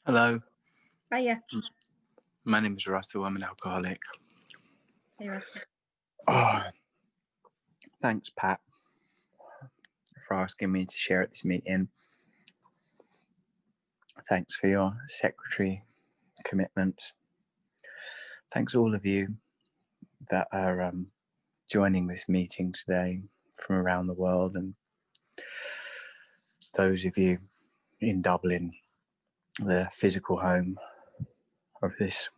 Hello, Hiya. my name is Russell. I'm an alcoholic. Hey, Russell. Oh, thanks, Pat, for asking me to share at this meeting. Thanks for your secretary commitments. Thanks all of you that are joining this meeting today from around the world, and those of you in Dublin, the physical home of this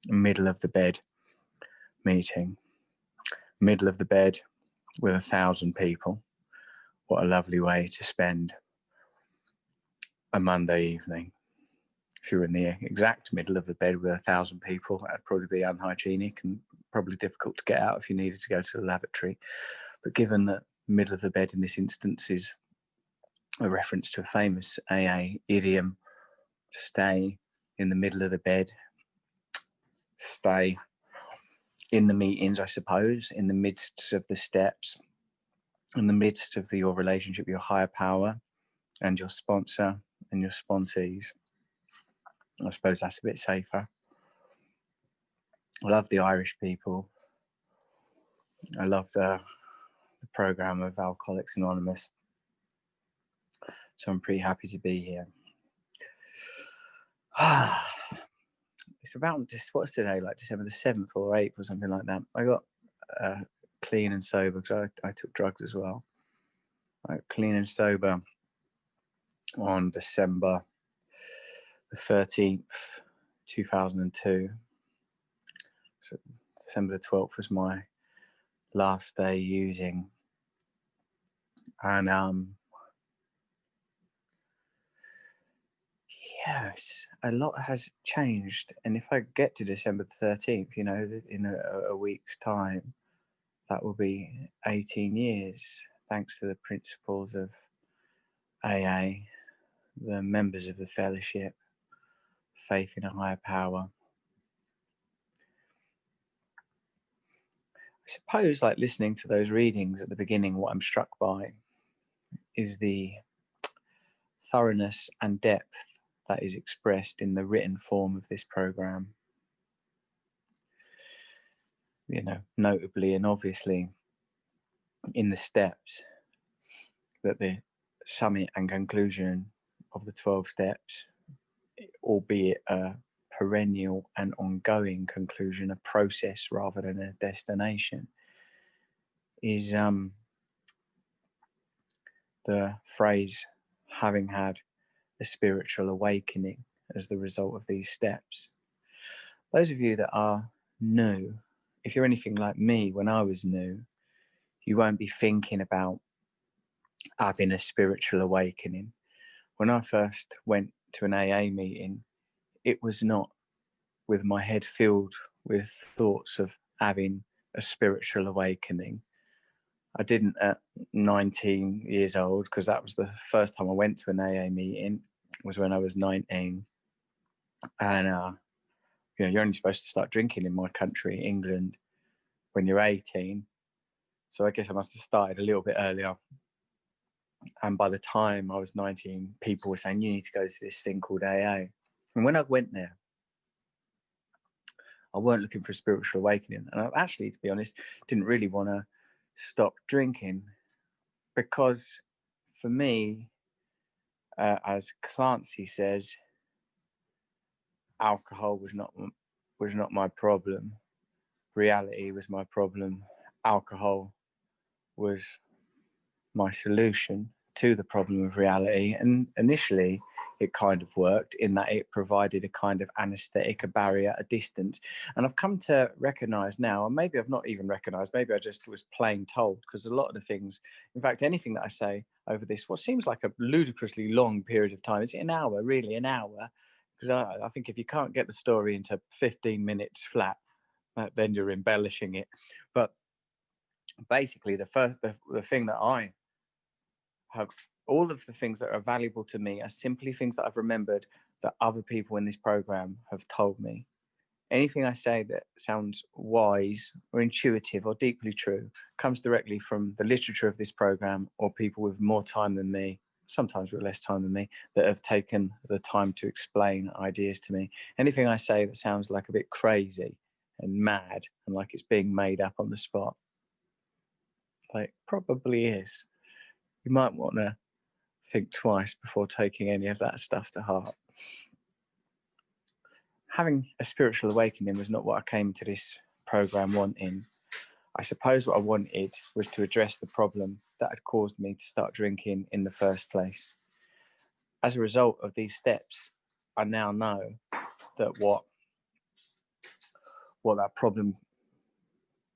middle of the bed meeting. Middle of the bed with 1,000 people. What a lovely way to spend a Monday evening. If you're in the exact middle of the bed with 1,000 people, that'd probably be unhygienic and probably difficult to get out if you needed to go to the lavatory. But given that middle of the bed in this instance is a reference to a famous AA idiom, stay in the middle of the bed, stay in the meetings, I suppose, in the midst of the steps, in the midst of your relationship with your higher power and your sponsor and your sponsees. I suppose that's a bit safer. I love the Irish people. I love the program of Alcoholics Anonymous. So I'm pretty happy to be here. It's about just, what's today, like December the 7th or 8th or something like that. I got clean and sober because I took drugs as well. I got clean and sober on December the 13th, 2002. So December the 12th was my last day using. And yes, a lot has changed. And if I get to December the 13th, you know, in a week's time, that will be 18 years, thanks to the principles of AA, the members of the fellowship, faith in a higher power. I suppose, like listening to those readings at the beginning, what I'm struck by is the thoroughness and depth that is expressed in the written form of this program. You know, notably and obviously in the steps, that the summit and conclusion of the 12 steps, albeit a perennial and ongoing conclusion, a process rather than a destination, is the phrase having had a spiritual awakening as the result of these steps. Those of you that are new, if you're anything like me when I was new, you won't be thinking about having a spiritual awakening. When I first went to an AA meeting, it was not with my head filled with thoughts of having a spiritual awakening. I didn't at 19 years old, because that was the first time I went to an AA meeting, was when I was 19. And you know, you're only supposed to start drinking in my country, England, when you're 18. So I guess I must have started a little bit earlier. And by the time I was 19, people were saying, you need to go to this thing called AA. And when I went there, I weren't looking for a spiritual awakening. And I actually, to be honest, didn't really want to stop drinking, because for me, as Clancy says, alcohol was not my problem. Reality was my problem. Alcohol was my solution to the problem of reality. And initially, it kind of worked in that it provided a kind of anesthetic, a barrier, a distance. And I've come to recognize now, and maybe I've not even recognized, maybe I just was plain told, because a lot of the things, in fact, anything that I say over this, what seems like a ludicrously long period of time, is it an hour, really an hour? Because I think if you can't get the story into 15 minutes flat, then you're embellishing it. But basically, the thing that I have, all of the things that are valuable to me are simply things that I've remembered that other people in this program have told me. Anything I say that sounds wise or intuitive or deeply true comes directly from the literature of this program or people with more time than me. sometimes with less time than me, that have taken the time to explain ideas to me. Anything I say that sounds like a bit crazy and mad and like it's being made up on the spot, like, probably is. You might want to think twice before taking any of that stuff to heart. Having a spiritual awakening was not what I came to this program wanting. I suppose what I wanted was to address the problem that had caused me to start drinking in the first place. As a result of these steps, I now know that what that problem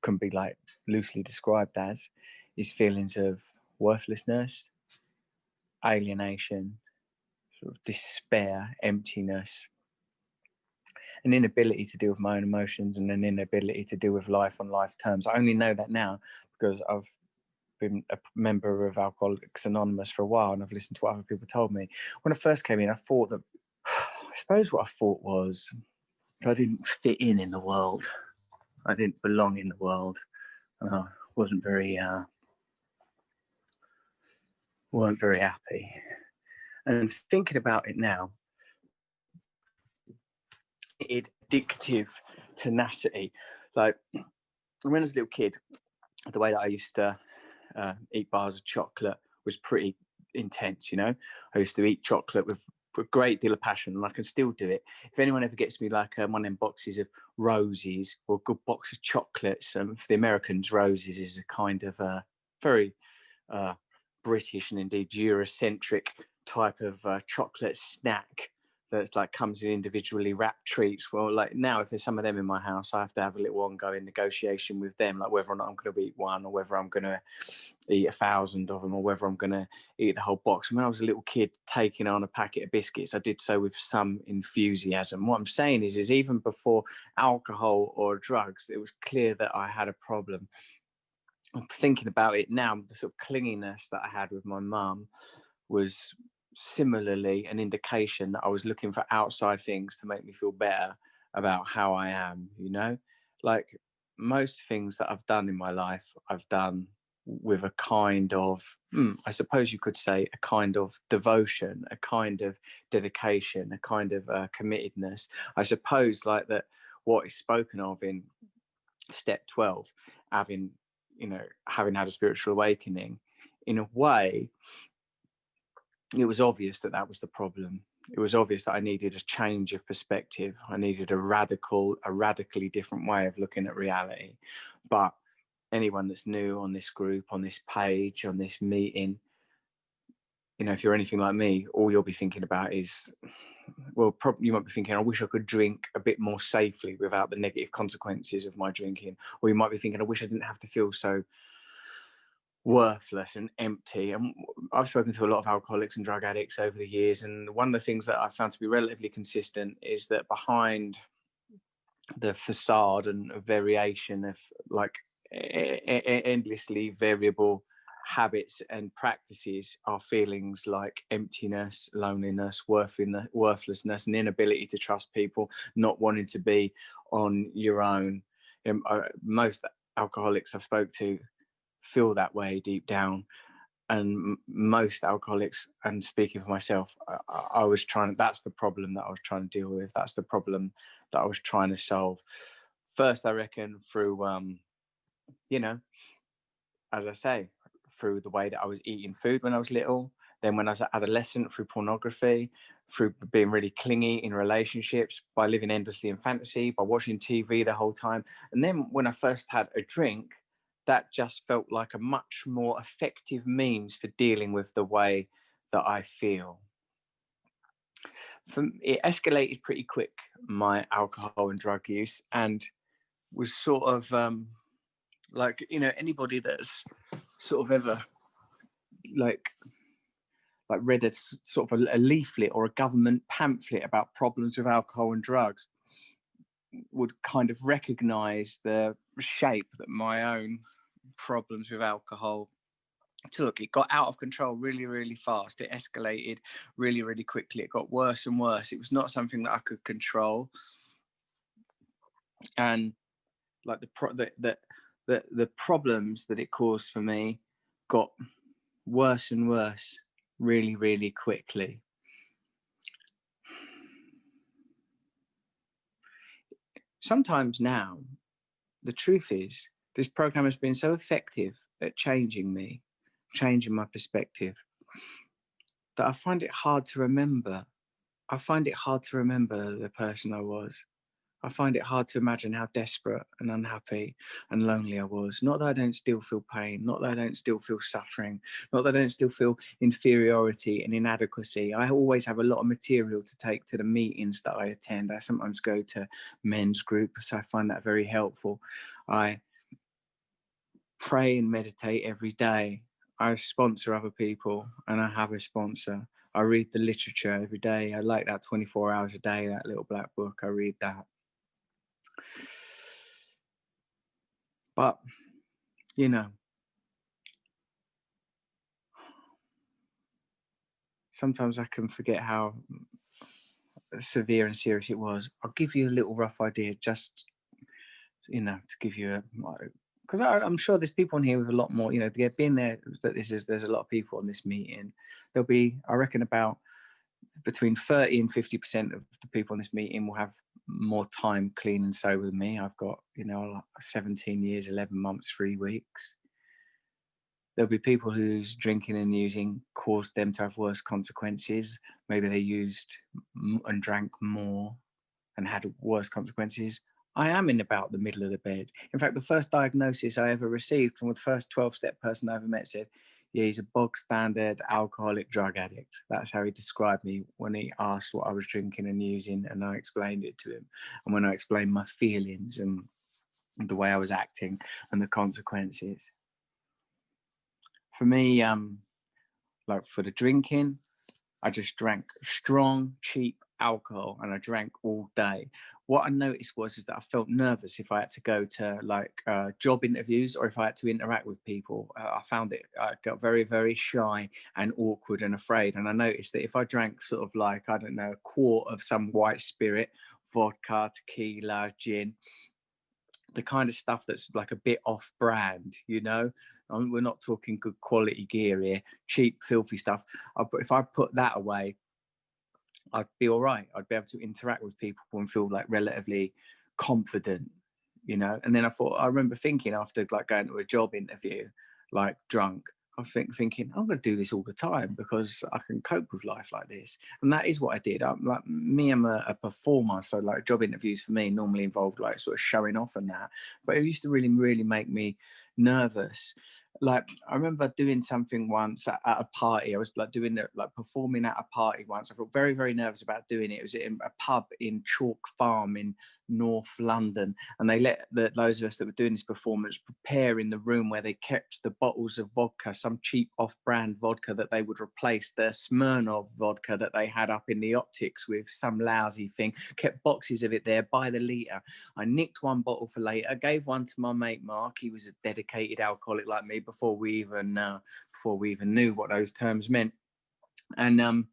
can be like loosely described as is feelings of worthlessness, alienation, sort of despair, emptiness, an inability to deal with my own emotions, and an inability to deal with life on life terms. I only know that now because I've been a member of Alcoholics Anonymous for a while, and I've listened to what other people told me. When I first came in, I thought that, I suppose what I thought was I didn't fit in the world. I didn't belong in the world. I wasn't very happy. And thinking about it now, it addictive tenacity. Like when I was a little kid, the way that I used to eat bars of chocolate was pretty intense. You know, I used to eat chocolate with a great deal of passion, and I can still do it. If anyone ever gets me like one of them boxes of Roses or a good box of chocolates, for the Americans, Roses is a kind of very British and indeed Eurocentric type of chocolate snack that's like comes in individually wrapped treats. Well, like now, if there's some of them in my house, I have to have a little ongoing negotiation with them, like whether or not I'm going to eat one, or whether I'm going to eat 1,000 of them, or whether I'm going to eat the whole box. And when I was a little kid taking on a packet of biscuits, I did so with some enthusiasm. What I'm saying is even before alcohol or drugs, it was clear that I had a problem. I'm thinking about it now, the sort of clinginess that I had with my mum was similarly an indication that I was looking for outside things to make me feel better about how I am, you know? Like most things that I've done in my life, I've done with a kind of, I suppose you could say, a kind of devotion, a kind of dedication, a kind of committedness. I suppose like that what is spoken of in step 12, having had a spiritual awakening, in a way, it was obvious that that was the problem. It was obvious that I needed a change of perspective. I needed a radically different way of looking at reality. But anyone that's new on this group, on this page, on this meeting, if you're anything like me, all you'll be thinking about is, well, probably you might be thinking, I wish I could drink a bit more safely without the negative consequences of my drinking. Or you might be thinking, I wish I didn't have to feel so worthless and empty. And I've spoken to a lot of alcoholics and drug addicts over the years, and one of the things that I've found to be relatively consistent is that behind the facade and variation of like endlessly variable habits and practices are feelings like emptiness, loneliness, worthlessness, and inability to trust people, not wanting to be on your own. Most alcoholics I've spoke to feel that way deep down, and most alcoholics, and speaking for myself, I was trying, that's the problem that I was trying to deal with. That's the problem that I was trying to solve. First, I reckon through as I say, through the way that I was eating food when I was little, then when I was an adolescent, through pornography, through being really clingy in relationships, by living endlessly in fantasy, by watching TV the whole time. And then when I first had a drink, that just felt like a much more effective means for dealing with the way that I feel. It escalated pretty quick, my alcohol and drug use, and was sort of like, anybody that's sort of ever like read a sort of a leaflet or a government pamphlet about problems with alcohol and drugs would kind of recognize the shape that my own problems with alcohol took. It got out of control really, really fast. It escalated really, really quickly. It got worse and worse. It was not something that I could control. And like the problems that it caused for me got worse and worse really, really quickly. Sometimes now, the truth is, this program has been so effective at changing me, changing my perspective, that I find it hard to remember. I find it hard to remember the person I was. I find it hard to imagine how desperate and unhappy and lonely I was. Not that I don't still feel pain, not that I don't still feel suffering, not that I don't still feel inferiority and inadequacy. I always have a lot of material to take to the meetings that I attend. I sometimes go to men's groups, so I find that very helpful. I pray and meditate every day. I sponsor other people, and I have a sponsor. I read the literature every day. I like that 24 hours a day, that little black book. I read that. But, you know, sometimes I can forget how severe and serious it was. I'll give you a little rough idea, just, to give you a, because I'm sure there's people in here with a lot more, being there, that there's a lot of people on this meeting. There'll be, I reckon, about between 30 and 50% of the people in this meeting will have more time clean and sober than me. I've got, 17 years, 11 months, 3 weeks. There'll be people whose drinking and using caused them to have worse consequences. Maybe they used and drank more and had worse consequences. I am in about the middle of the bed. In fact, the first diagnosis I ever received from the first 12-step person I ever met said, yeah, he's a bog standard alcoholic drug addict. That's how he described me when he asked what I was drinking and using, and I explained it to him. And when I explained my feelings and the way I was acting and the consequences. For me, like for the drinking, I just drank strong, cheap alcohol, and I drank all day. What I noticed is that I felt nervous if I had to go to job interviews or if I had to interact with people. I found I got very, very shy and awkward and afraid. And I noticed that if I drank sort of like, I don't know, a quart of some white spirit, vodka, tequila, gin, the kind of stuff that's like a bit off brand, we're not talking good quality gear here, cheap, filthy stuff. If I put that away, I'd be all right. I'd be able to interact with people and feel like relatively confident, And then I remember thinking after like going to a job interview, like drunk, I thinking I'm going to do this all the time because I can cope with life like this. And that is what I did. I'm a performer. So like job interviews for me normally involved like sort of showing off and that, but it used to really, really make me nervous. Like I remember doing something once at a party. I was like performing at a party once. I felt very, very nervous about doing it. It was in a pub in Chalk Farm in North London, and they let those of us that were doing this performance prepare in the room where they kept the bottles of vodka, some cheap off-brand vodka that they would replace the Smirnoff vodka that they had up in the optics with some lousy thing. Kept boxes of it there by the litre. I nicked one bottle for later, gave one to my mate Mark. He was a dedicated alcoholic like me before we even knew what those terms meant. And and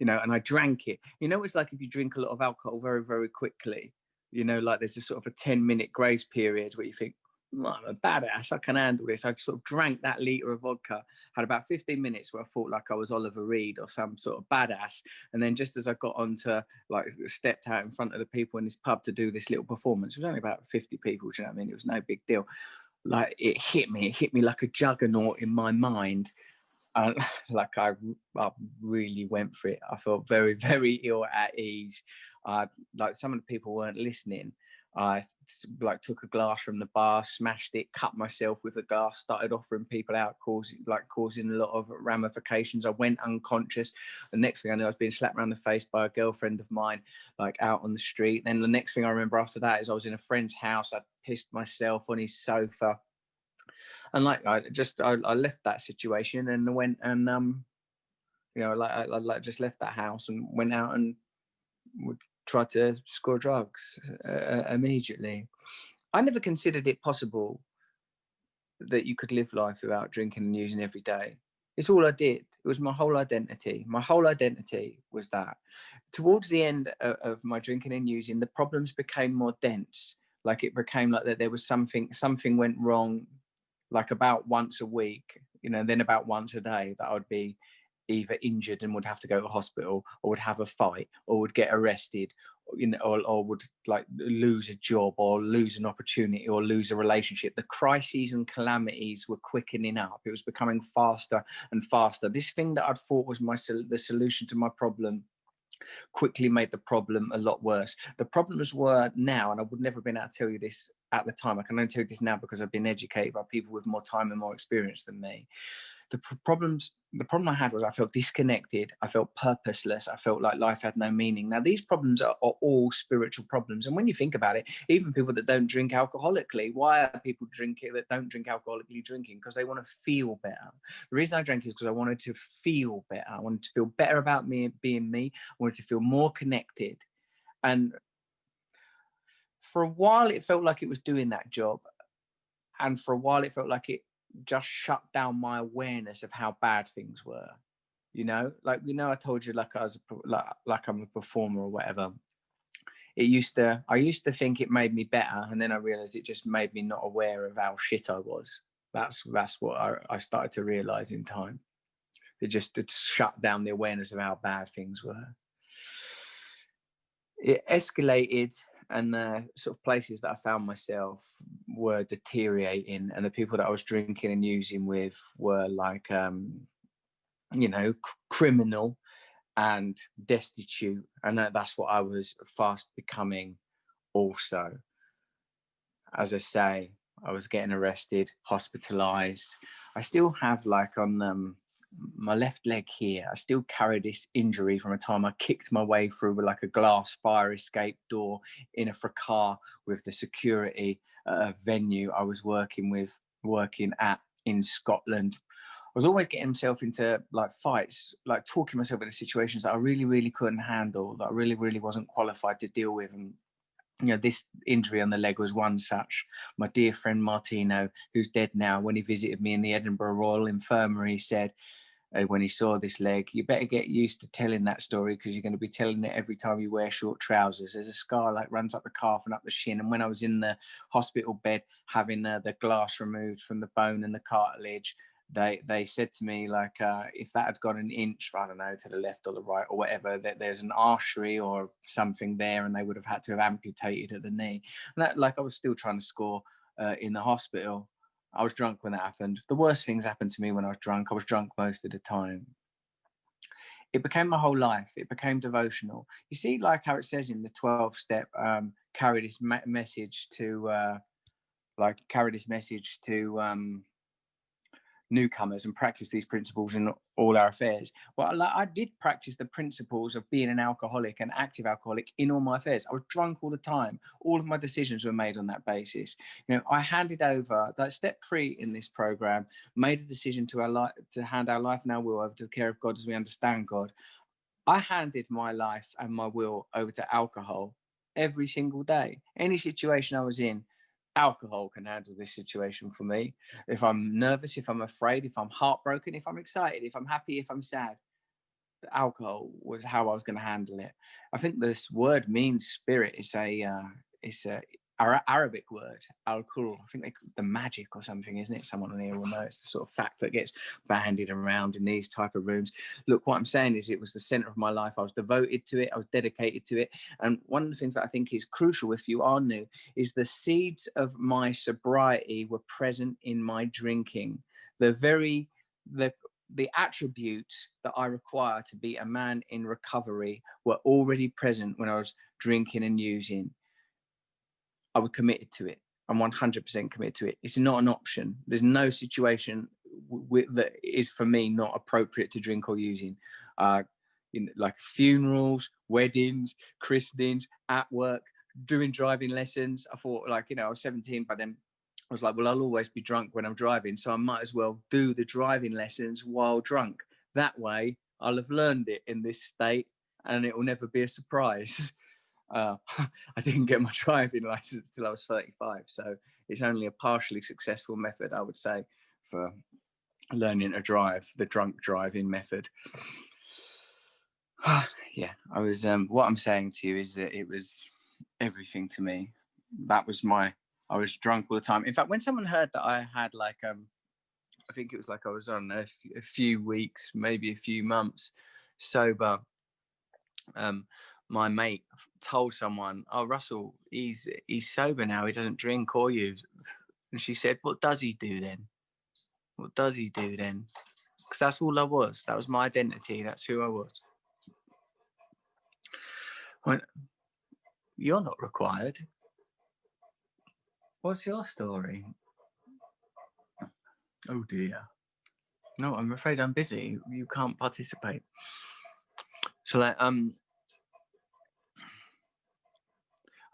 I drank it. It's like if you drink a lot of alcohol very, very quickly, like there's a sort of a 10-minute grace period where you think, I'm a badass, I can handle this. I sort of drank that litre of vodka, had about 15 minutes where I felt like I was Oliver Reed or some sort of badass. And then just as I got onto, like, stepped out in front of the people in this pub to do this little performance, it was only about 50 people, do you know what I mean? It was no big deal. Like, it hit me like a juggernaut in my mind. And like I really went for it. I felt very, very ill at ease. Like some of the people weren't listening. I like took a glass from the bar, smashed it, cut myself with the glass, started offering people out, causing a lot of ramifications. I went unconscious. The next thing I knew, I was being slapped around the face by a girlfriend of mine, like out on the street. Then the next thing I remember after that is I was in a friend's house. I pissed myself on his sofa. And like I left that situation and went and I just left that house and went out and tried to score drugs immediately. I never considered it possible that you could live life without drinking and using every day. It's all I did. It was my whole identity. My whole identity was that. Towards the end of my drinking and using, the problems became more dense. Like it became like that there was something went wrong, like about once a week, then about once a day that I would be either injured and would have to go to hospital, or would have a fight, or would get arrested, or would like lose a job, or lose an opportunity, or lose a relationship. The crises and calamities were quickening up. It was becoming faster and faster. This thing that I'd thought was the solution to my problem quickly made the problem a lot worse. The problems were now, and I would never have been able to tell you this at the time. I can only tell you this now because I've been educated by people with more time and more experience than me. The problem I had was I felt disconnected. I felt purposeless. I felt like life had no meaning. Now, these problems are all spiritual problems. And when you think about it, even people that don't drink alcoholically, why are people drinking that don't drink alcoholically drinking? Because they want to feel better. The reason I drank is because I wanted to feel better. I wanted to feel better about me being me. I wanted to feel more connected. And for a while, it felt like it was doing that job. And for a while, it felt like it just shut down my awareness of how bad things were. I told you, like I was like I'm a performer or whatever. I used to think it made me better, and then I realized it just made me not aware of how shit I was. That's what I started to realize in time. It shut down the awareness of how bad things were. It escalated, and the sort of places that I found myself were deteriorating, and the people that I was drinking and using with were like, criminal and destitute. And that's what I was fast becoming also. As I say, I was getting arrested, hospitalized. I still have, like, on my left leg here, I still carry this injury from a time I kicked my way through like a glass fire escape door in a car with the security at a venue I was working at in Scotland. I was always getting myself into like fights, like talking myself into situations that I really, really couldn't handle, that I really, really wasn't qualified to deal with. And this injury on the leg was one such. My dear friend Martino, who's dead now, when he visited me in the Edinburgh Royal Infirmary, said, when he saw this leg, you better get used to telling that story, because you're going to be telling it every time you wear short trousers. There's a scar like runs up the calf and up the shin. And when I was in the hospital bed having the glass removed from the bone and the cartilage, they said to me, like, if that had gone an inch, I don't know, to the left or the right or whatever, that there's an artery or something there, and they would have had to have amputated at the knee. And that, like, I was still trying to score in the hospital. I was drunk when that happened. The worst things happened to me when I was drunk. I was drunk most of the time. It became my whole life. It became devotional. You see, like how it says in the 12 step, carry this message to newcomers and practice these principles in all our affairs. Well, I did practice the principles of being an alcoholic, an active alcoholic, in all my affairs. I was drunk all the time. All of my decisions were made on that basis. I handed over that step 3 in this program, made a decision to hand our life and our will over to the care of God as we understand God. I handed my life and my will over to alcohol every single day. Any situation I was in, alcohol can handle this situation for me. If I'm nervous, if I'm afraid, if I'm heartbroken, if I'm excited, if I'm happy, if I'm sad, alcohol was how I was going to handle it. I think this word means spirit. It's a Arabic word, al-Qur. I think the magic or something, isn't it? Someone on here will know. It's the sort of fact that gets bandied around in these type of rooms. Look, what I'm saying is it was the center of my life. I was devoted to it. I was dedicated to it. And one of the things that I think is crucial if you are new is the seeds of my sobriety were present in my drinking. The attributes that I require to be a man in recovery were already present when I was drinking and using. I was committed to it. I'm 100% committed to it. It's not an option. There's no situation that is for me not appropriate to drink or using. Like funerals, weddings, christenings, at work, doing driving lessons. I thought, I was 17, but then I was like, well, I'll always be drunk when I'm driving, so I might as well do the driving lessons while drunk. That way, I'll have learned it in this state, and it will never be a surprise. I didn't get my driving license till I was 35, so it's only a partially successful method, I would say, for learning to drive, the drunk driving method. Yeah, I was. What I'm saying to you is that it was everything to me. I was drunk all the time. In fact, when someone heard that I had like I think it was like I was on a few weeks, maybe a few months sober. My mate told someone, "Oh, Russell, he's sober now. He doesn't drink or use." And she said, "What does he do then? What does he do then?" Because that's all I was. That was my identity. That's who I was. I went, "You're not required. What's your story?" "Oh dear. No, I'm afraid I'm busy. You can't participate." So like, I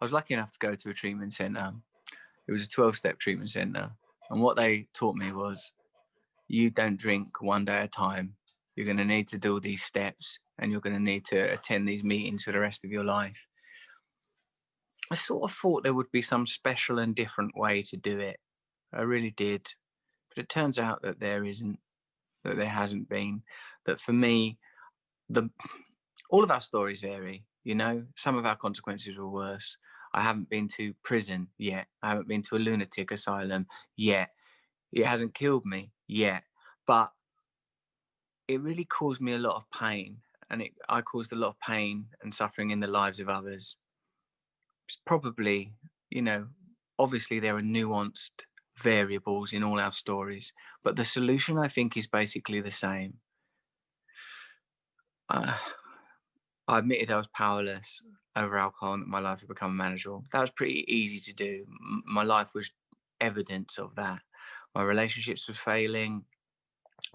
was lucky enough to go to a treatment centre. It was a 12-step treatment centre. And what they taught me was, you don't drink one day at a time. You're going to need to do all these steps, and you're going to need to attend these meetings for the rest of your life. I sort of thought there would be some special and different way to do it. I really did. But it turns out that there isn't, that there hasn't been. That for me, all of our stories vary, you know. Some of our consequences were worse. I haven't been to prison yet. I haven't been to a lunatic asylum yet. It hasn't killed me yet. But it really caused me a lot of pain. And I caused a lot of pain and suffering in the lives of others. It's probably, you know, obviously there are nuanced variables in all our stories, but the solution, I think, is basically the same. I admitted I was powerless over alcohol and that my life had become unmanageable. That was pretty easy to do. My life was evidence of that. My relationships were failing.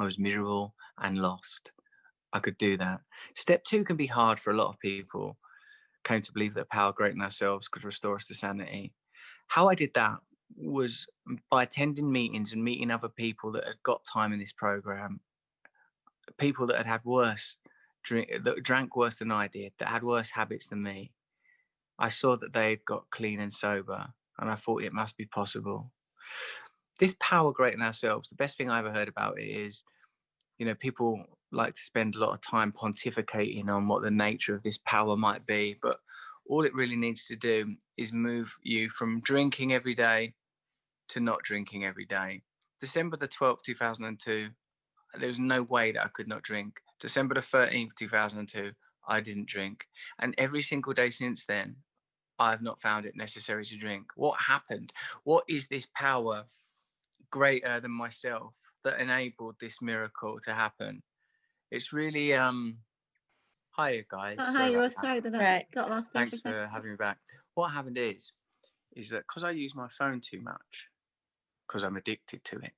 I was miserable and lost. I could do that. Step 2 can be hard for a lot of people. Came to believe that power greater than ourselves could restore us to sanity. How I did that was by attending meetings and meeting other people that had got time in this program, people that had worse, that drank worse than I did, that had worse habits than me. I saw that they had got clean and sober, and I thought it must be possible. This power greater than ourselves, the best thing I ever heard about it is, you know, people like to spend a lot of time pontificating on what the nature of this power might be, but all it really needs to do is move you from drinking every day to not drinking every day. December the 12th, 2002, there was no way that I could not drink. December the 13th, 2002, I didn't drink. And every single day since then, I have not found it necessary to drink. What happened? What is this power greater than myself that enabled this miracle to happen? It's really hiya guys. Hi, Ross. Sorry that I got lost there. Thanks for having me back. What happened is that because I use my phone too much, because I'm addicted to it,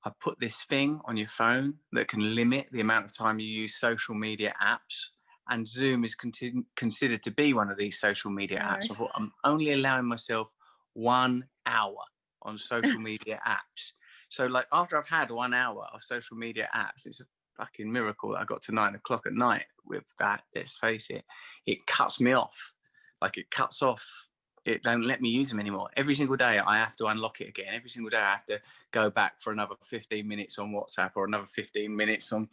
I put this thing on your phone that can limit the amount of time you use social media apps, and Zoom is considered to be one of these social media apps. I thought, I'm only allowing myself 1 hour on social media apps. So like after I've had 1 hour of social media apps, it's a fucking miracle that I got to 9 o'clock at night with that. Let's face it, it cuts me off. Like it cuts off. It don't let me use them anymore. Every single day I have to unlock it again. Every single day I have to go back for another 15 minutes on WhatsApp or another 15 minutes on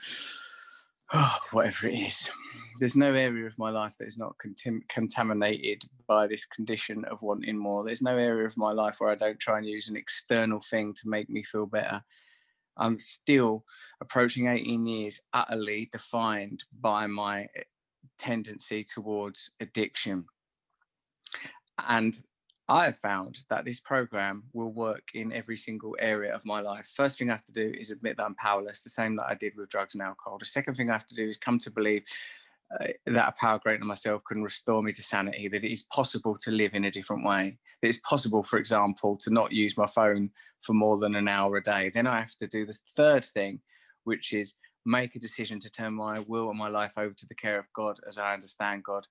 whatever it is. There's no area of my life that is not contaminated by this condition of wanting more. There's no area of my life where I don't try and use an external thing to make me feel better. I'm still approaching 18 years utterly defined by my tendency towards addiction. And I have found that this program will work in every single area of my life. First thing I have to do is admit that I'm powerless, the same that I did with drugs and alcohol. The second thing I have to do is come to believe that a power greater than myself can restore me to sanity, that it is possible to live in a different way. That it's possible, for example, to not use my phone for more than an hour a day. Then I have to do the third thing, which is make a decision to turn my will and my life over to the care of God as I understand God.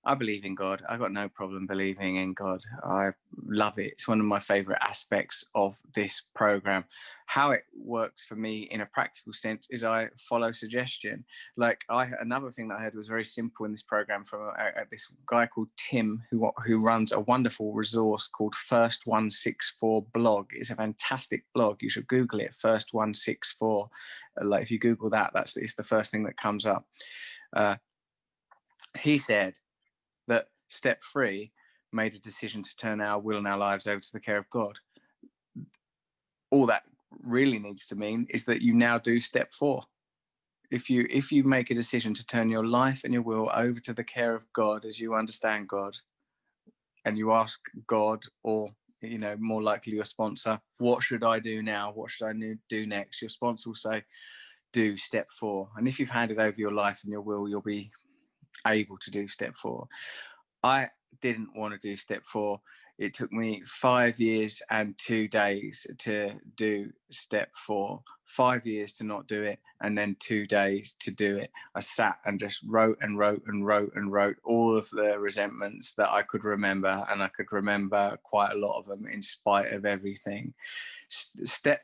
I believe in God. I got no problem believing in God. I love it. It's one of my favorite aspects of this program. How it works for me in a practical sense is I follow suggestion. Like another thing that I heard was very simple in this program from this guy called Tim, who runs a wonderful resource called First 164 blog. It's a fantastic blog. You should Google it. First 164. Like if you Google that, it's the first thing that comes up. He said that step 3 made a decision to turn our will and our lives over to the care of God. All that really needs to mean is that you now do step 4. If you make a decision to turn your life and your will over to the care of God as you understand God, and you ask God, or more likely your sponsor, what should I do now? What should I do next? Your sponsor will say, do step 4. And if you've handed over your life and your will, you'll be able to do step 4. I didn't want to do step 4. It took me 5 years and 2 days to do step 4, 5 years to not do it, and then 2 days to do it. I sat and just wrote and wrote and wrote and wrote all of the resentments that I could remember, and I could remember quite a lot of them in spite of everything. Step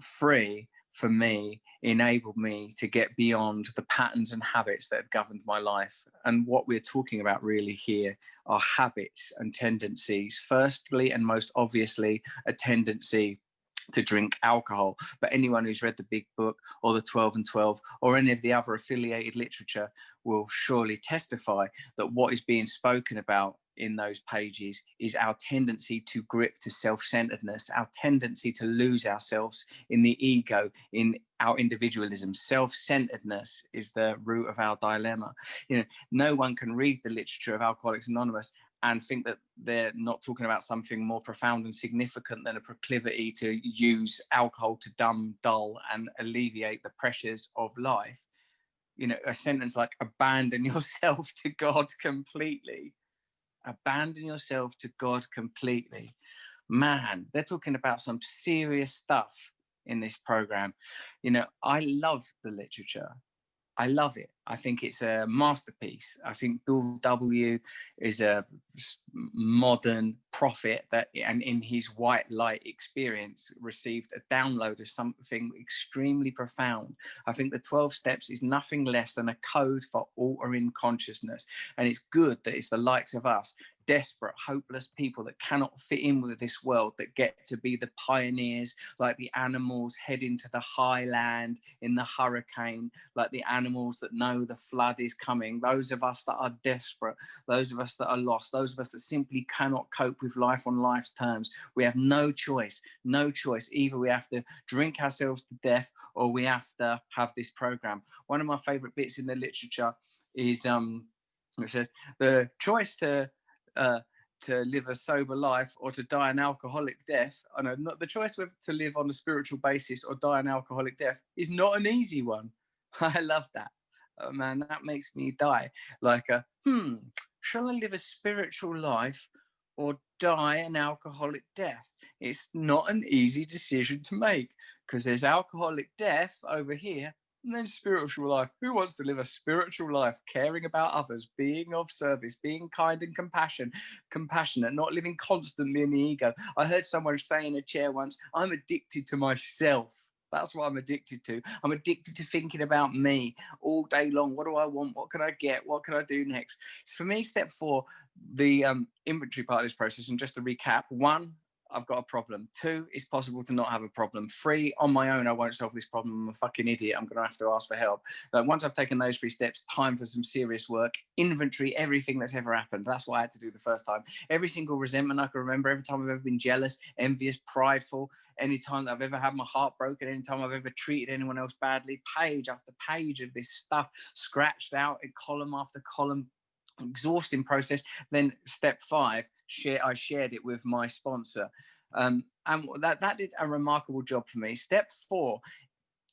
3 for me enabled me to get beyond the patterns and habits that had governed my life. And what we're talking about really here are habits and tendencies. Firstly, and most obviously, a tendency to drink alcohol. But anyone who's read the Big Book or the 12 and 12 or any of the other affiliated literature will surely testify that what is being spoken about in those pages is our tendency to grip to self-centeredness, our tendency to lose ourselves in the ego, in our individualism. Self-centeredness is the root of our dilemma. No one can read the literature of Alcoholics Anonymous and think that they're not talking about something more profound and significant than a proclivity to use alcohol to dumb, dull, and alleviate the pressures of life. A sentence like abandon yourself to God completely. Abandon yourself to God completely. Man, they're talking about some serious stuff in this program. I love the literature. I love it. I think it's a masterpiece. I think Bill W. is a modern prophet that, and in his white light experience, received a download of something extremely profound. I think the 12 steps is nothing less than a code for altering consciousness. And it's good that it's the likes of us, desperate, hopeless people that cannot fit in with this world, that get to be the pioneers, like the animals heading to the high land in the hurricane, like the animals that know the flood is coming. Those of us that are desperate, those of us that are lost, those of us that simply cannot cope with life on life's terms. We have no choice. Either we have to drink ourselves to death or we have to have this program. One of my favorite bits in the literature is it says the choice to live a sober life or to die an alcoholic death. I know, not the choice whether to live on a spiritual basis or die an alcoholic death is not an easy one. I love that. Oh, man, that makes me die. Like shall I live a spiritual life or die an alcoholic death? It's not an easy decision to make, because there's alcoholic death over here, and then spiritual life. Who wants to live a spiritual life, caring about others, being of service, being kind and compassionate, not living constantly in the ego? I heard someone say in a chair once, I'm addicted to myself. That's what I'm addicted to. I'm addicted to thinking about me all day long. What do I want? What can I get? What can I do next? So for me, step 4, the inventory part of this process, and just to recap: 1, I've got a problem. 2, it's possible to not have a problem. 3, on my own, I won't solve this problem. I'm a fucking idiot. I'm going to have to ask for help. But once I've taken those 3 steps, time for some serious work. Inventory everything that's ever happened. That's what I had to do the first time. Every single resentment I can remember, every time I've ever been jealous, envious, prideful, any time that I've ever had my heart broken, any time I've ever treated anyone else badly, page after page of this stuff scratched out in column after column. Exhausting process. Then step 5, I shared it with my sponsor, and that did a remarkable job for me. Step 4,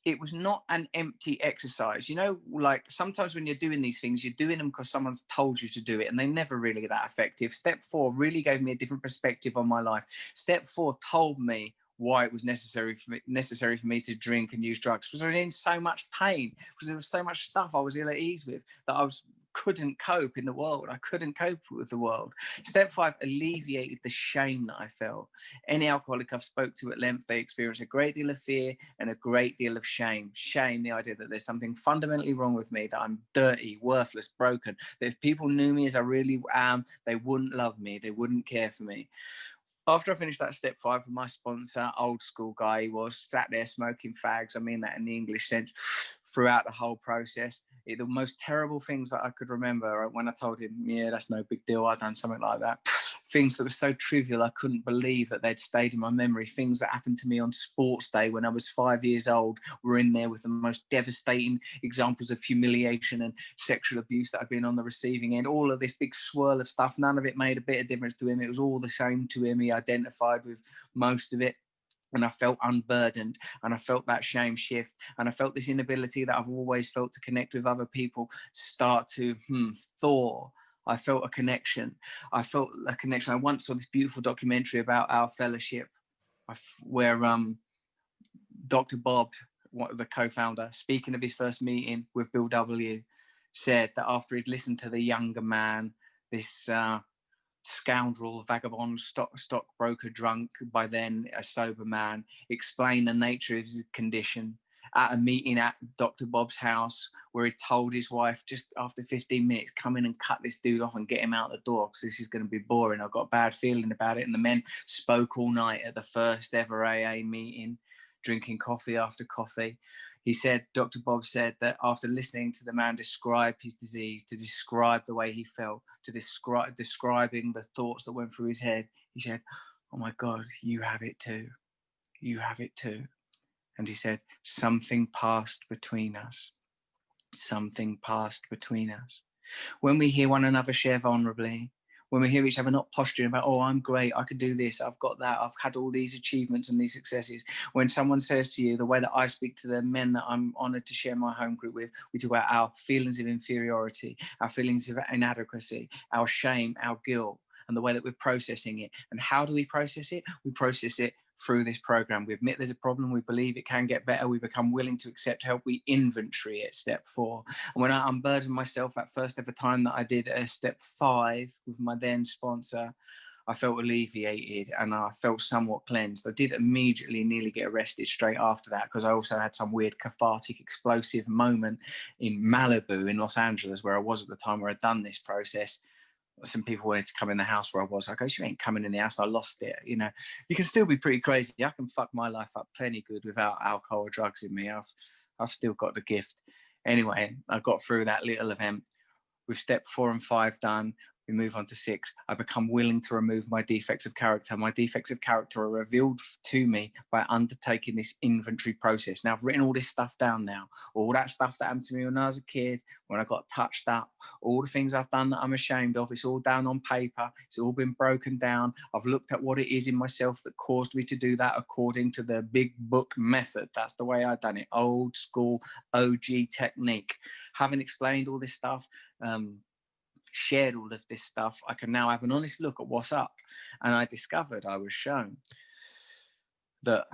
it was not an empty exercise. Like sometimes when you're doing these things, you're doing them because someone's told you to do it, and they never really get that effective. Step 4 really gave me a different perspective on my life. Step 4 told me why it was necessary for me to drink and use drugs, because I was in so much pain, because there was so much stuff I was ill at ease with that I couldn't cope in the world. I couldn't cope with the world. Step 5 alleviated the shame that I felt. Any alcoholic I've spoke to at length, they experience a great deal of fear and a great deal of shame. Shame, the idea that there's something fundamentally wrong with me, that I'm dirty, worthless, broken, that if people knew me as I really am, they wouldn't love me, they wouldn't care for me. After I finished that step 5 with my sponsor, old school guy he was, sat there smoking fags, I mean that in the English sense, throughout the whole process. The most terrible things that I could remember when I told him, yeah, that's no big deal, I've done something like that. Things that were so trivial, I couldn't believe that they'd stayed in my memory. Things that happened to me on sports day when I was 5 years old were in there with the most devastating examples of humiliation and sexual abuse that I've been on the receiving end. All of this big swirl of stuff, none of it made a bit of difference to him. It was all the same to him. He identified with most of it. And I felt unburdened, and I felt that shame shift, and I felt this inability that I've always felt to connect with other people start to thaw. I felt a connection. I once saw this beautiful documentary about our fellowship where Dr. Bob, the co-founder, speaking of his first meeting with Bill W., said that after he'd listened to the younger man, this scoundrel, vagabond, stockbroker, drunk, by then a sober man, explain the nature of his condition at a meeting at Dr. Bob's house, where he told his wife, just after 15 minutes, come in and cut this dude off and get him out the door, because this is going to be boring. I've got a bad feeling about it. And the men spoke all night at the first ever AA meeting, drinking coffee after coffee. He said, Dr. Bob said that after listening to the man describe his disease, to describe the way he felt, to describing the thoughts that went through his head, he said, oh my God, you have it too. You have it too. And he said, something passed between us. Something passed between us. When we hear one another share vulnerably, when we hear each other not posturing about, oh, I'm great, I can do this, I've got that, I've had all these achievements and these successes. When someone says to you, the way that I speak to the men that I'm honoured to share my home group with, we talk about our feelings of inferiority, our feelings of inadequacy, our shame, our guilt, and the way that we're processing it. And how do we process it? We process it through this program. We admit there's a problem, we believe it can get better, we become willing to accept help, we inventory it, step 4. And when I unburdened myself that first ever time that I did step 5 with my then sponsor, I felt alleviated and I felt somewhat cleansed. I did immediately nearly get arrested straight after that, because I also had some weird cathartic explosive moment in Malibu in Los Angeles, where I was at the time, where I'd done this process. Some people wanted to come in the house where I was. I go, you ain't coming in the house. I lost it. You know, you can still be pretty crazy. I can fuck my life up plenty good without alcohol or drugs in me. I've still got the gift. Anyway, I got through that little event. With step 4 and 5 done, we move on to 6. I become willing to remove my defects of character. My defects of character are revealed to me by undertaking this inventory process. Now, I've written all this stuff down now. All that stuff that happened to me when I was a kid, when I got touched up, all the things I've done that I'm ashamed of, it's all down on paper. It's all been broken down. I've looked at what it is in myself that caused me to do that according to the big book method. That's the way I've done it. Old school, OG technique. Having explained all this stuff, shared all of this stuff, I can now have an honest look at what's up. And I discovered, I was shown that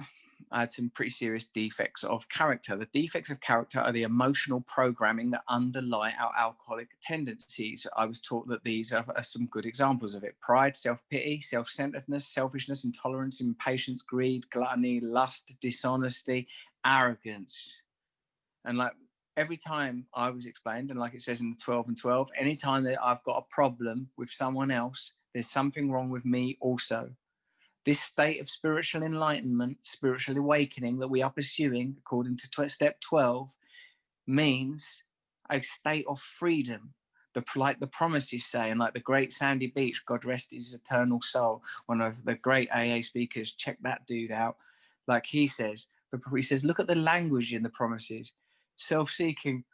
I had some pretty serious defects of character. The defects of character are the emotional programming that underlie our alcoholic tendencies. I was taught that these are some good examples of it: pride, self-pity, self-centeredness, selfishness, intolerance, impatience, greed, gluttony, lust, dishonesty, arrogance. And like, every time I was explained, and like it says in the 12 and 12, anytime that I've got a problem with someone else, there's something wrong with me also. This state of spiritual enlightenment, spiritual awakening that we are pursuing, according to step 12, means a state of freedom. Like the promises say, and like the great Sandy Beach, God rest his eternal soul, one of the great AA speakers, check that dude out. Like he says, look at the language in the promises. Self-seeking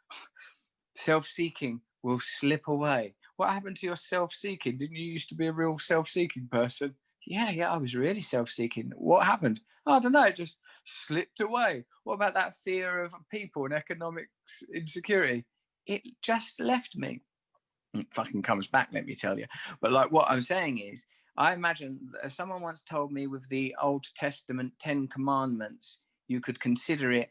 will slip away. What happened to your self-seeking? Didn't you used to be a real self-seeking person? Yeah, I was really self-seeking. What happened? I don't know, it just slipped away. What about that fear of people and economic insecurity? It just left me. It fucking comes back, let me tell you. But like, what I'm saying is, I imagine someone once told me with the Old Testament 10 Commandments, you could consider it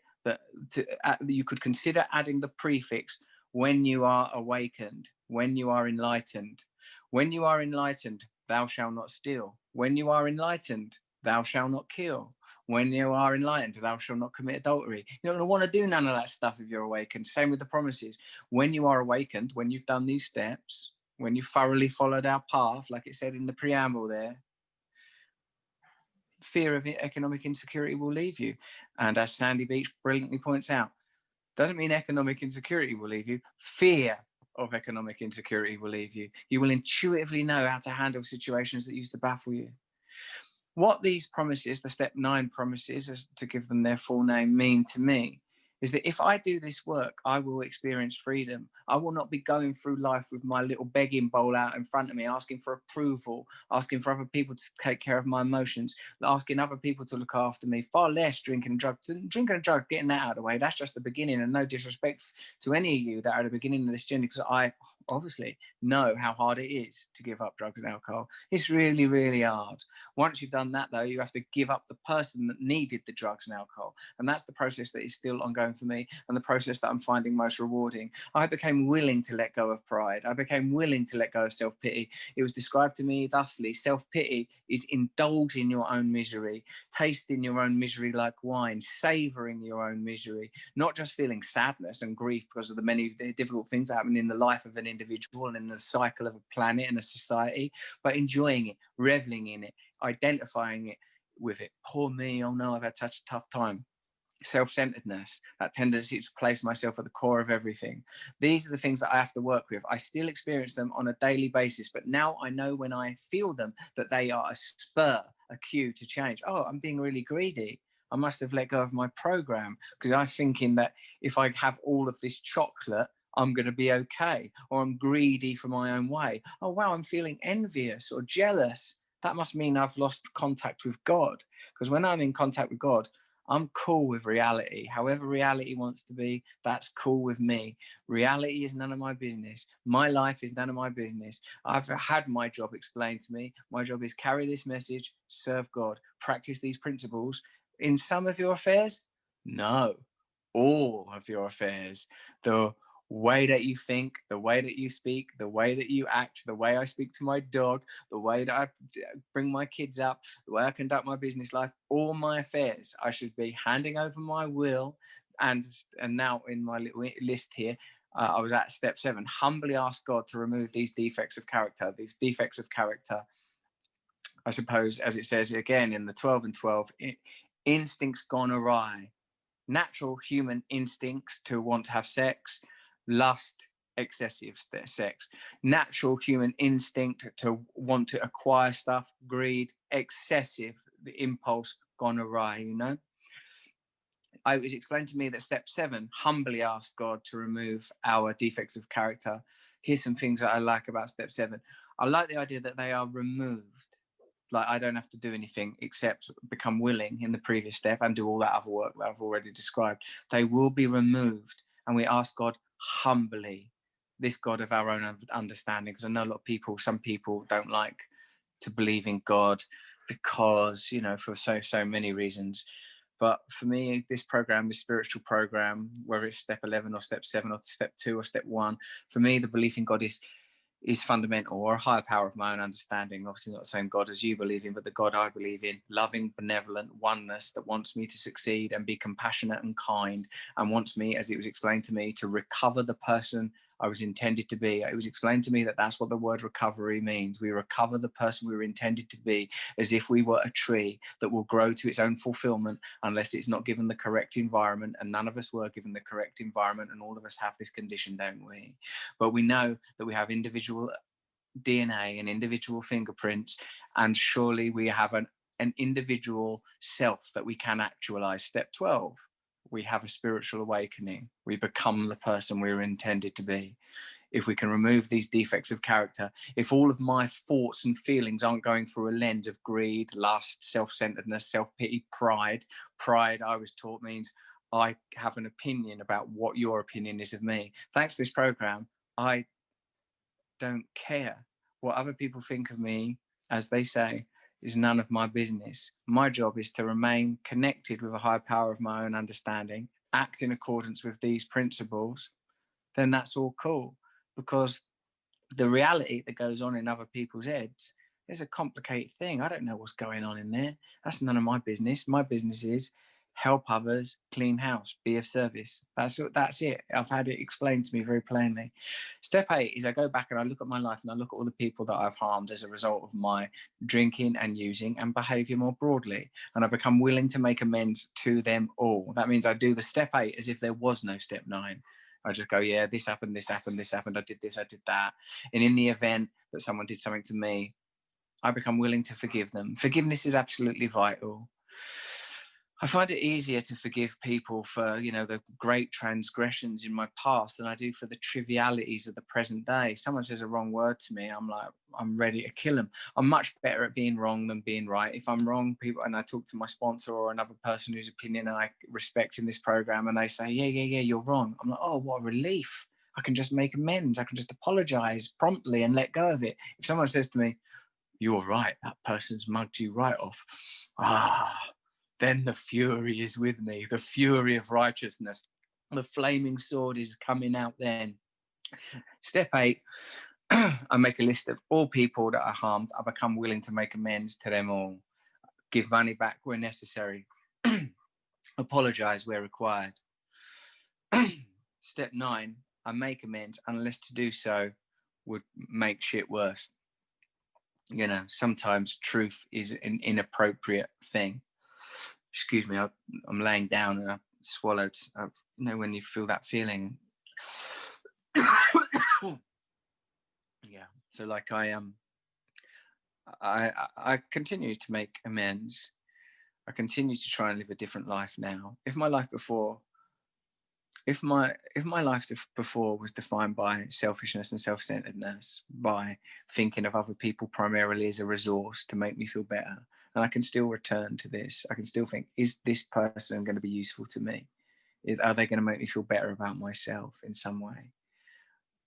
you could consider adding the prefix when you are awakened, when you are enlightened. When you are enlightened, thou shalt not steal. When you are enlightened, thou shalt not kill. When you are enlightened, thou shalt not commit adultery. You don't want to do none of that stuff if you're awakened. Same with the promises. When you are awakened, when you've done these steps, when you've thoroughly followed our path, like it said in the preamble there, fear of economic insecurity will leave you. And as Sandy Beach brilliantly points out, Doesn't mean economic insecurity will leave you. Fear of economic insecurity will leave you. You will intuitively know how to handle situations that used to baffle you. What these promises, the step 9 promises, as to give them their full name, mean to me is that if I do this work, I will experience freedom. I will not be going through life with my little begging bowl out in front of me, asking for approval, asking for other people to take care of my emotions, asking other people to look after me, far less drinking and drugs. Drinking and drugs, getting that out of the way, that's just the beginning, and no disrespect to any of you that are at the beginning of this journey, because I obviously know how hard it is to give up drugs and alcohol. It's really, really hard. Once you've done that, though, you have to give up the person that needed the drugs and alcohol. And that's the process that is still ongoing for me, and the process that I'm finding most rewarding. I became willing to let go of pride. I became willing to let go of self-pity. It was described to me thusly: self-pity is indulging your own misery, tasting your own misery like wine, savoring your own misery, not just feeling sadness and grief because of the many difficult things that happen in the life of an individual and in the cycle of a planet and a society, but enjoying it, reveling in it, identifying it with it. Poor me, oh no, I've had such a tough time. Self-centeredness, that tendency to place myself at the core of everything. These are the things that I have to work with. I still experience them on a daily basis, but now I know when I feel them that they are a spur, a cue to change. Oh, I'm being really greedy. I must have let go of my program because I'm thinking that if I have all of this chocolate, I'm going to be okay, or I'm greedy for my own way. Oh, wow, I'm feeling envious or jealous. That must mean I've lost contact with God, because when I'm in contact with God, I'm cool with reality. However reality wants to be, that's cool with me. Reality is none of my business. My life is none of my business. I've had my job explained to me. My job is carry this message, serve God, practice these principles. In some of your affairs? No. All of your affairs. The way that you think, the way that you speak, the way that you act, the way I speak to my dog, the way that I bring my kids up, the way I conduct my business life, all my affairs, I should be handing over my will. And now in my little list here, I was at step 7, humbly ask God to remove these defects of character. These defects of character, I suppose, as it says again in the 12 and 12, instincts gone awry, natural human instincts to want to have sex, lust, excessive sex, natural human instinct to want to acquire stuff, greed, excessive, the impulse gone awry, you know. It was explained to me that step 7, humbly ask God to remove our defects of character. Here's some things that I like about step 7. I like the idea that they are removed. Like, I don't have to do anything except become willing in the previous step and do all that other work that I've already described. They will be removed, and we ask God humbly, this God of our own understanding, because I know a lot of people, some people don't like to believe in God because, you know, for so many reasons. But for me, this program, this spiritual program, whether it's step 11 or step 7 or step 2 or step 1, for me, the belief in God is fundamental, or a higher power of my own understanding. Obviously not the same God as you believe in, but the God I believe in, loving, benevolent oneness that wants me to succeed and be compassionate and kind, and wants me, as it was explained to me, to recover the person I was intended to be. It was explained to me that that's what the word recovery means. We recover the person we were intended to be, as if we were a tree that will grow to its own fulfillment unless it's not given the correct environment. And none of us were given the correct environment, and all of us have this condition, don't we? But we know that we have individual DNA and individual fingerprints, and surely we have an individual self that we can actualize. Step 12, we have a spiritual awakening. We become the person we were intended to be. If we can remove these defects of character, if all of my thoughts and feelings aren't going through a lens of greed, lust, self-centeredness, self-pity, pride. Pride, I was taught, means I have an opinion about what your opinion is of me. Thanks to this program, I don't care. What other people think of me, as they say, is none of my business. My job is to remain connected with a higher power of my own understanding, act in accordance with these principles. Then that's all cool, because the reality that goes on in other people's heads is a complicated thing. I don't know what's going on in there. That's none of my business. My business is help others, clean house, be of service. That's it. I've had it explained to me very plainly. Step 8 is I go back and I look at my life and I look at all the people that I've harmed as a result of my drinking and using and behavior more broadly. And I become willing to make amends to them all. That means I do the step 8 as if there was no step 9. I just go, yeah, this happened, this happened, this happened. I did this, I did that. And in the event that someone did something to me, I become willing to forgive them. Forgiveness is absolutely vital. I find it easier to forgive people for, the great transgressions in my past than I do for the trivialities of the present day. Someone says a wrong word to me, I'm ready to kill them. I'm much better at being wrong than being right. If I'm wrong, people, and I talk to my sponsor or another person whose opinion I respect in this program, and they say, yeah, you're wrong. I'm like, oh, what a relief. I can just make amends. I can just apologize promptly and let go of it. If someone says to me, you're right, that person's mugged you right off. Then the fury is with me, the fury of righteousness. The flaming sword is coming out then. Step 8, I make a list of all people that I harmed. I become willing to make amends to them all. Give money back where necessary. Apologize where required. Step 9, I make amends unless to do so would make shit worse. Sometimes truth is an inappropriate thing. Excuse me, I'm laying down and I swallowed. When you feel that feeling. Yeah. So like I continue to make amends. I continue to try and live a different life now. If my life before was defined by selfishness and self-centeredness, by thinking of other people primarily as a resource to make me feel better, and I can still return to this. I can still think, is this person going to be useful to me? Are they going to make me feel better about myself in some way?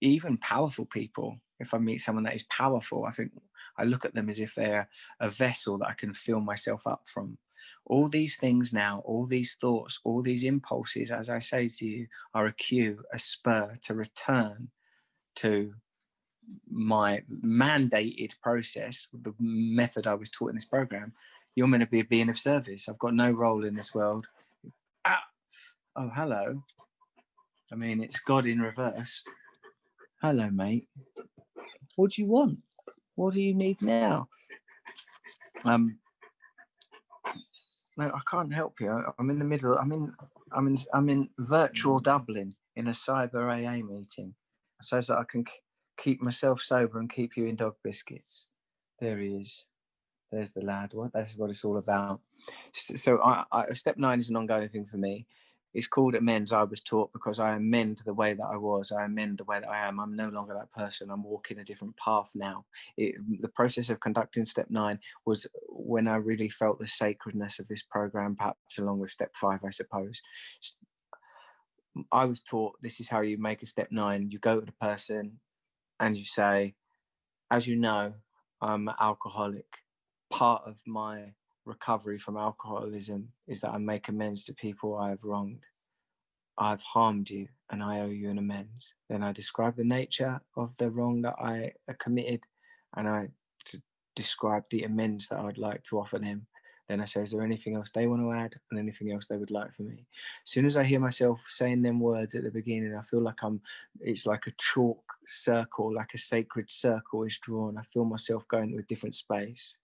Even powerful people, if I meet someone that is powerful, I think I look at them as if they're a vessel that I can fill myself up from. All these things now, all these thoughts, all these impulses, as I say to you, are a cue, a spur to return to my mandated process, the method I was taught in this program. You're meant to be a being of service. I've got no role in this world. Oh, hello. I mean, it's God in reverse. Hello, mate. What do you want? What do you need now? No, I can't help you. I'm in the middle. I'm in virtual Dublin in a cyber AA meeting, so that I can keep myself sober and keep you in dog biscuits. There he is. There's the lad. That's what it's all about. So step 9 is an ongoing thing for me. It's called amends. I was taught because I amend the way that I was. I amend the way that I am. I'm no longer that person. I'm walking a different path now. The process of conducting step 9 was when I really felt the sacredness of this program, perhaps along with step 5, I suppose. I was taught this is how you make a step 9. You go to the person and you say, as you know, I'm an alcoholic. Part of my recovery from alcoholism is that I make amends to people I have wronged. I've harmed you and I owe you an amends. Then I describe the nature of the wrong that I committed, and I describe the amends that I would like to offer them. Then I say, is there anything else they want to add and anything else they would like from me? As soon as I hear myself saying them words at the beginning, I feel like it's like a chalk circle, like a sacred circle is drawn. I feel myself going to a different space.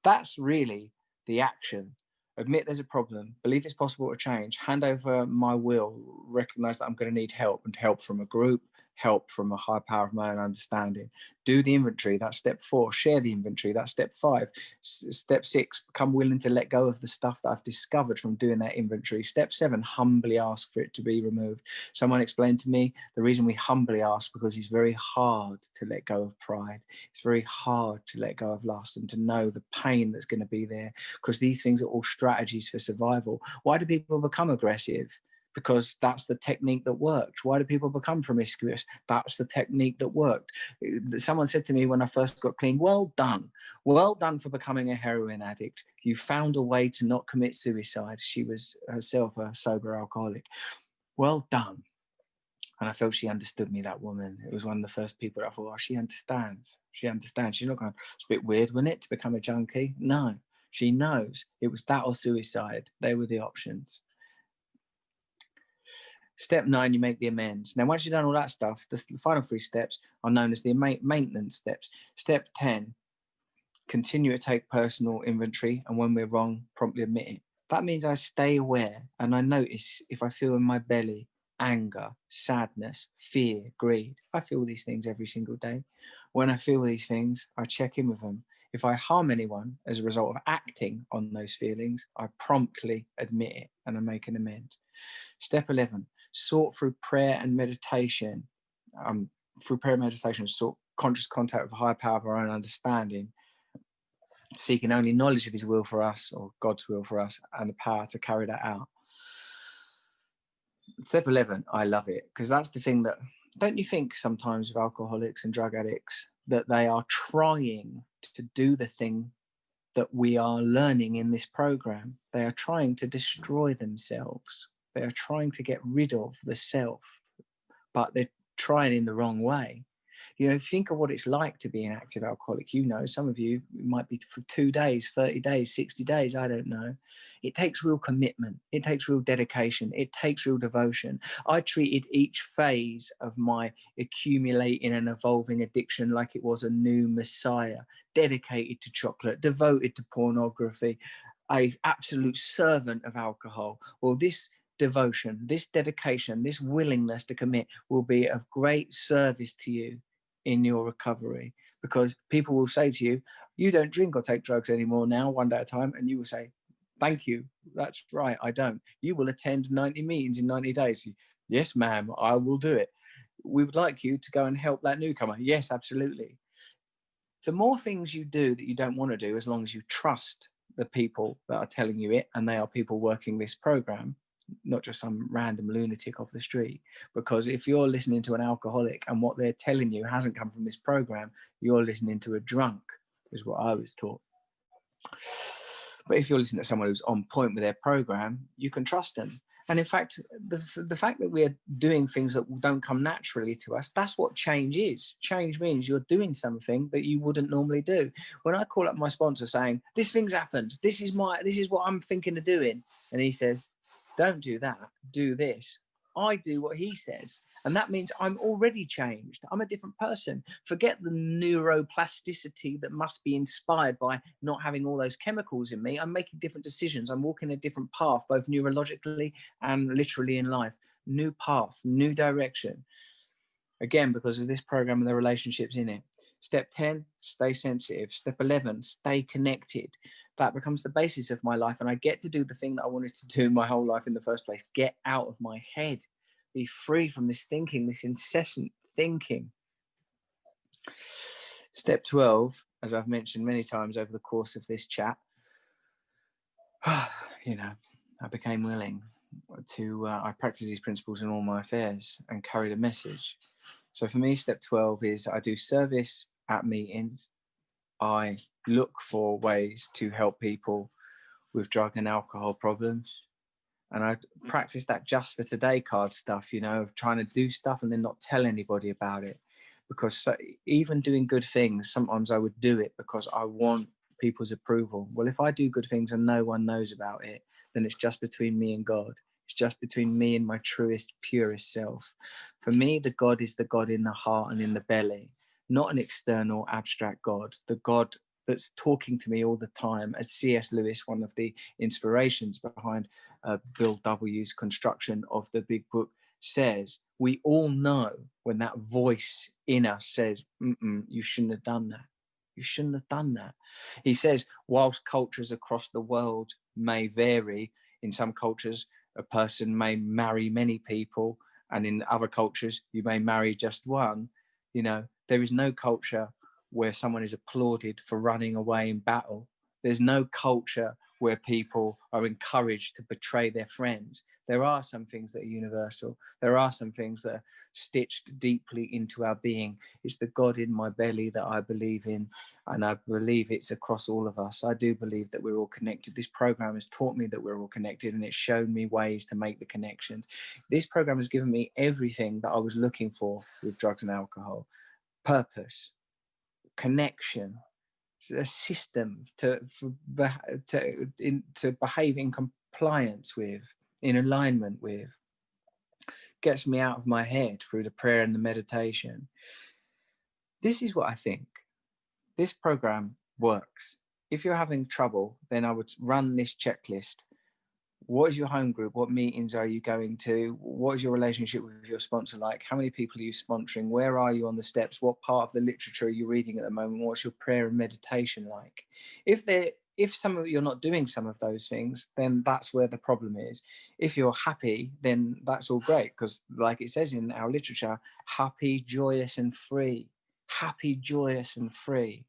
That's really the action. Admit there's a problem, believe it's possible to change, hand over my will, recognize that I'm going to need help, and help from a group, help from a higher power of my own understanding. Do the inventory, that's step 4. Share the inventory, that's step 5. Step 6, become willing to let go of the stuff that I've discovered from doing that inventory. Step 7, humbly ask for it to be removed. Someone explained to me the reason we humbly ask because it's very hard to let go of pride. It's very hard to let go of lust and to know the pain that's going to be there, because these things are all strategies for survival. Why do people become aggressive? Because that's the technique that worked. Why do people become promiscuous? That's the technique that worked. Someone said to me when I first got clean, well done for becoming a heroin addict. You found a way to not commit suicide. She was herself a sober alcoholic. Well done. And I felt she understood me, that woman. It was one of the first people that I thought, oh, she understands. She understands. She's not going, it's a bit weird, wasn't it, to become a junkie? No. She knows it was that or suicide. They were the options. Step 9, you make the amends. Now, once you've done all that stuff, the final 3 steps are known as the maintenance steps. Step 10, continue to take personal inventory, and when we're wrong, promptly admit it. That means I stay aware and I notice if I feel in my belly anger, sadness, fear, greed. I feel these things every single day. When I feel these things, I check in with them. If I harm anyone as a result of acting on those feelings, I promptly admit it and I make an amends. Step 11, sort through prayer and meditation. Through prayer and meditation, sort conscious contact with a higher power of our own understanding, seeking only knowledge of his will for us, or God's will for us, and the power to carry that out. Step 11, I love it, because that's the thing that, don't you think sometimes with alcoholics and drug addicts that they are trying to do the thing that we are learning in this program? They are trying to destroy themselves. They are trying to get rid of the self, but they're trying in the wrong way. You know, think of what it's like to be an active alcoholic. You know, some of you might be for 2 days, 30 days, 60 days, I don't know. It takes real commitment. It takes real dedication. It takes real devotion. I treated each phase of my accumulating and evolving addiction like it was a new messiah, dedicated to chocolate, devoted to pornography, an absolute servant of alcohol. Well, this devotion, this dedication, this willingness to commit will be of great service to you in your recovery, because people will say to you, you don't drink or take drugs anymore now, one day at a time, and you will say, thank you, that's right, I don't. You will attend 90 meetings in 90 days. Yes, ma'am, I will do it. We would like you to go and help that newcomer. Yes, absolutely. The more things you do that you don't want to do, as long as you trust the people that are telling you it, and they are people working this program, not just some random lunatic off the street. Because if you're listening to an alcoholic and what they're telling you hasn't come from this program, you're listening to a drunk, is what I was taught. But if you're listening to someone who's on point with their program, you can trust them. And in fact, the fact that we're doing things that don't come naturally to us, that's what change is. Change means you're doing something that you wouldn't normally do. When I call up my sponsor saying, this thing's happened, this is what I'm thinking of doing, and he says, don't do that, do this, I do what he says. And that means I'm already changed. I'm a different person. Forget the neuroplasticity that must be inspired by not having all those chemicals in me. I'm making different decisions. I'm walking a different path, both neurologically and literally in life. New path, new direction. Again, because of this program and the relationships in it. Step 10, stay sensitive. Step 11, stay connected. That becomes the basis of my life, and I get to do the thing that I wanted to do my whole life in the first place. Get out of my head. Be free from this thinking, this incessant thinking. Step 12, as I've mentioned many times over the course of this chat, I became willing to, I practice these principles in all my affairs and carry the message. So for me, step 12 is I do service at meetings. I look for ways to help people with drug and alcohol problems. And I practice that just for today card stuff, of trying to do stuff and then not tell anybody about it. Because even doing good things, sometimes I would do it because I want people's approval. Well, if I do good things and no one knows about it, then it's just between me and God. It's just between me and my truest, purest self. For me, the God is the God in the heart and in the belly, not an external, abstract God, the God that's talking to me all the time. As C.S. Lewis, one of the inspirations behind Bill W.'s construction of the big book, says, we all know when that voice in us says, you shouldn't have done that. You shouldn't have done that. He says, whilst cultures across the world may vary, in some cultures, a person may marry many people, and in other cultures, you may marry just one. There is no culture where someone is applauded for running away in battle. There's no culture where people are encouraged to betray their friends. There are some things that are universal. There are some things that are stitched deeply into our being. It's the God in my belly that I believe in, and I believe it's across all of us. I do believe that we're all connected. This program has taught me that we're all connected, and it's shown me ways to make the connections. This program has given me everything that I was looking for with drugs and alcohol: purpose, connection, a system to behave in compliance with, in alignment with, gets me out of my head through the prayer and the meditation. This is what I think. This program works. If you're having trouble, then I would run this checklist. What is your home group? What meetings are you going to? What is your relationship with your sponsor like? How many people are you sponsoring? Where are you on the steps? What part of the literature are you reading at the moment? What's your prayer and meditation like? If some of you're not doing some of those things, then that's where the problem is. If you're happy, then that's all great, because like it says in our literature, happy, joyous and free. Happy, joyous and free.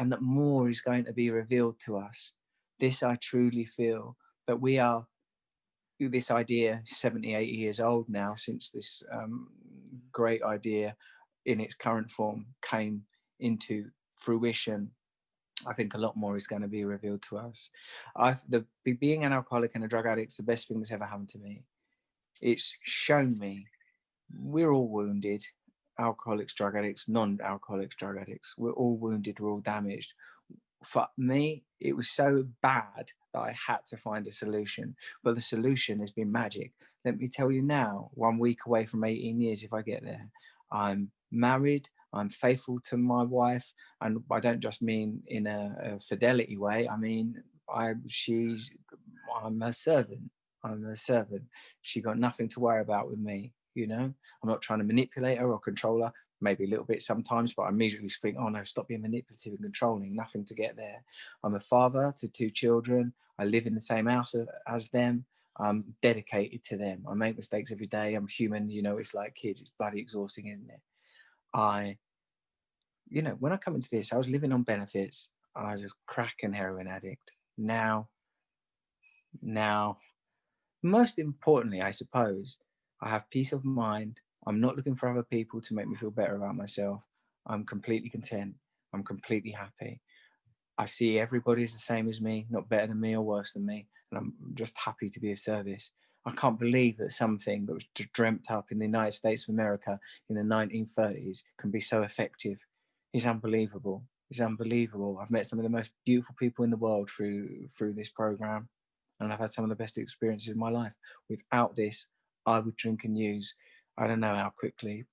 And that more is going to be revealed to us. This I truly feel, that we are, this idea, 70, 80 years old now, since this great idea in its current form came into fruition. I think a lot more is going to be revealed to us. Being an alcoholic and a drug addict is the best thing that's ever happened to me. It's shown me we're all wounded. Alcoholics, drug addicts, non-alcoholics, drug addicts. We're all wounded. We're all damaged. For me, it was so bad that I had to find a solution. But the solution has been magic. Let me tell you now, 1 week away from 18 years, if I get there, I'm married, I'm faithful to my wife. And I don't just mean in a fidelity way. I mean, I'm her servant. I'm her servant. She got nothing to worry about with me. You know, I'm not trying to manipulate her or control her. Maybe a little bit sometimes, but I immediately think, oh no, stop being manipulative and controlling. Nothing to get there. I'm a father to 2 children. I live in the same house as them. I'm dedicated to them. I make mistakes every day. I'm human. You know, it's like kids. It's bloody exhausting, isn't it? When I come into this, I was living on benefits. I was a crack and heroin addict. Now, most importantly, I suppose, I have peace of mind. I'm not looking for other people to make me feel better about myself. I'm completely content. I'm completely happy. I see everybody as the same as me, not better than me or worse than me. And I'm just happy to be of service. I can't believe that something that was dreamt up in the United States of America in the 1930s can be so effective. It's unbelievable. It's unbelievable. I've met some of the most beautiful people in the world through this program. And I've had some of the best experiences of my life. Without this, I would drink and use. I don't know how quickly,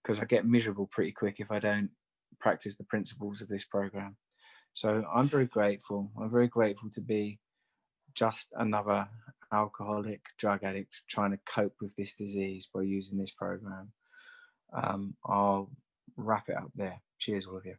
because I get miserable pretty quick if I don't practice the principles of this program. So I'm very grateful. I'm very grateful to be just another alcoholic, drug addict trying to cope with this disease by using this program. I'll wrap it up there. Cheers, all of you.